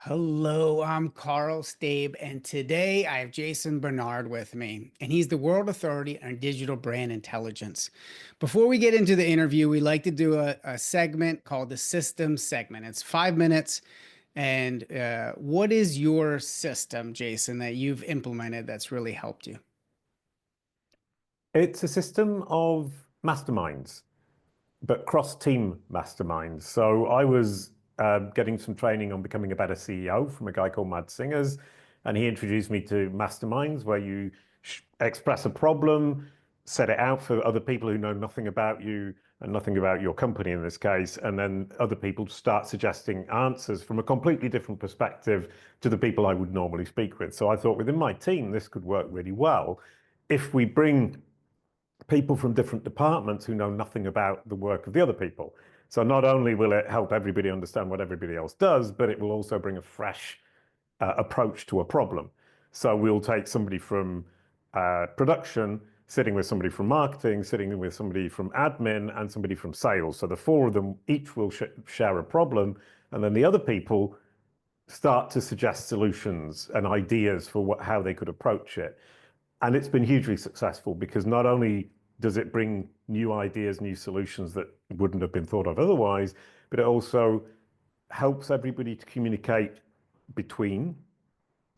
Hello, I'm Carl Stabe, and today I have Jason Barnard with me, and he's the world authority on digital brand intelligence. Before we get into the interview, we like to do a segment called the system segment. It's 5 minutes. And what is your system, Jason, that you've implemented that's really helped you? It's a system of masterminds, but cross-team masterminds. So I was getting some training on becoming a better CEO from a guy called Mad Singers, and he introduced me to masterminds where you express a problem, set it out for other people who know nothing about you and nothing about your company in this case, and then other people start suggesting answers from a completely different perspective to the people I would normally speak with. So I thought within my team, this could work really well if we bring people from different departments who know nothing about the work of the other people. So not only will it help everybody understand what everybody else does, but it will also bring a fresh approach to a problem. So we'll take somebody from production, sitting with somebody from marketing, sitting with somebody from admin, and somebody from sales. So the four of them each will share a problem, and then the other people start to suggest solutions and ideas for how they could approach it. And it's been hugely successful because not only does it bring new ideas, new solutions that wouldn't have been thought of otherwise, but it also helps everybody to communicate between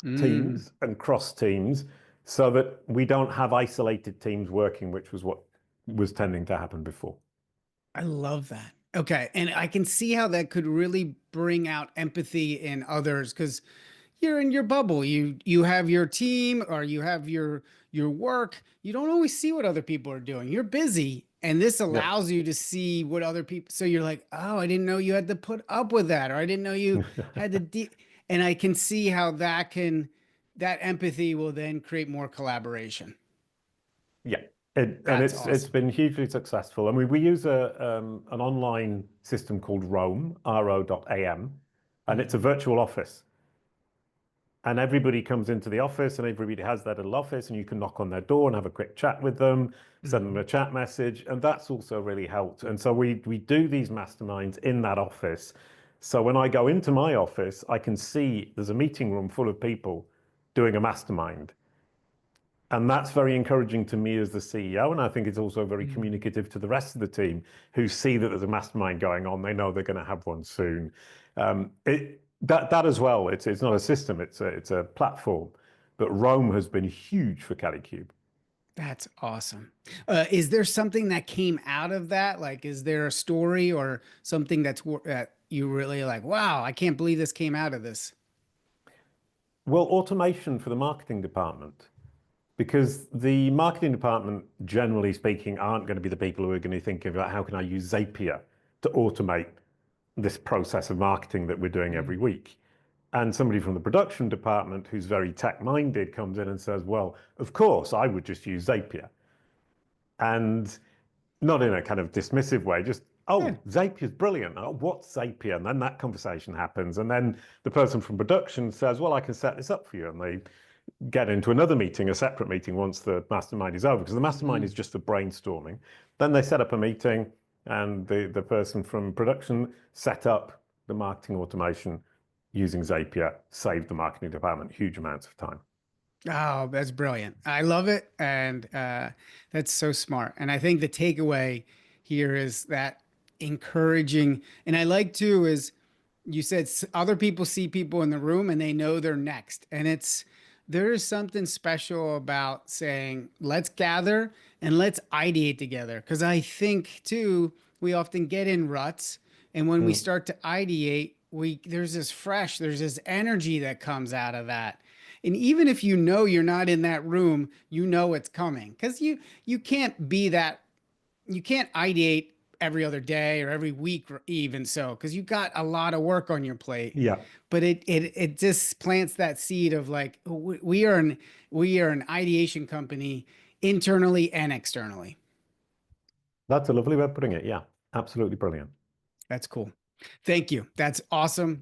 Mm, teams and cross teams so that we don't have isolated teams working, which was what was tending to happen before. I love that. Okay, and I can see how that could really bring out empathy in others because you're in your bubble. You have your team or you have your work. You don't always see what other people are doing. You're busy, and this Yeah. allows you to see what other people. So you're like, oh, I didn't know you had to put up with that, or I didn't know you had to. And I can see how that empathy will then create more collaboration. Yeah, and That's it's awesome. been hugely successful. I mean, we use an online system called Roam, ro.am, and it's a Mhm. virtual office. And everybody comes into the office and everybody has their little office and you can knock on their door and have a quick chat with them, send them a Mhm. chat message. And that's also really helped. And so we do these masterminds in that office. So when I go into my office, I can see there's a meeting room full of people doing a mastermind. And that's very encouraging to me as the CEO. And I think it's also very Mhm. communicative to the rest of the team who see that there's a mastermind going on. They know they're going to have one soon. That as well, it's not a system, it's a platform. But Rome has been huge for Kelly Cube. That's awesome. Is there something that came out of that? Like, is there a story or something that you really like? Wow, I can't believe this came out of this. Well, automation for the marketing department. Because the marketing department, generally speaking, aren't going to be the people who are going to think about how can I use Zapier to automate this process of marketing that we're doing every Mm. week. And somebody from the production department who's very tech minded comes in and says, well, of course, I would just use Zapier. And not in a kind of dismissive way, just, Yeah. oh, Zapier's brilliant. Oh, what's Zapier? And then that conversation happens. And then the person from production says, well, I can set this up for you. And they get into another meeting, a separate meeting once the mastermind is over, because the mastermind is Mhm. just for brainstorming. Then they set up a meeting and the person from production set up the marketing automation using Zapier, saved the marketing department huge amounts of time. Oh, that's brilliant. I love it. And that's so smart. And I think the takeaway here is that encouraging. And I like too, is you said other people see people in the room and they know they're next. And there is something special about saying, let's gather and let's ideate together. Because I think too, we often get in ruts. And when we Mm. start to ideate, there's this energy that comes out of that. And even if you know you're not in that room, you know it's coming because you can't be that you can't ideate every other day or every week even so because you got a lot of work on your plate. Yeah, But it just plants that seed of like we are an ideation company internally and externally. that's a lovely way of putting it. Yeah, absolutely brilliant. That's cool. Thank you. That's awesome.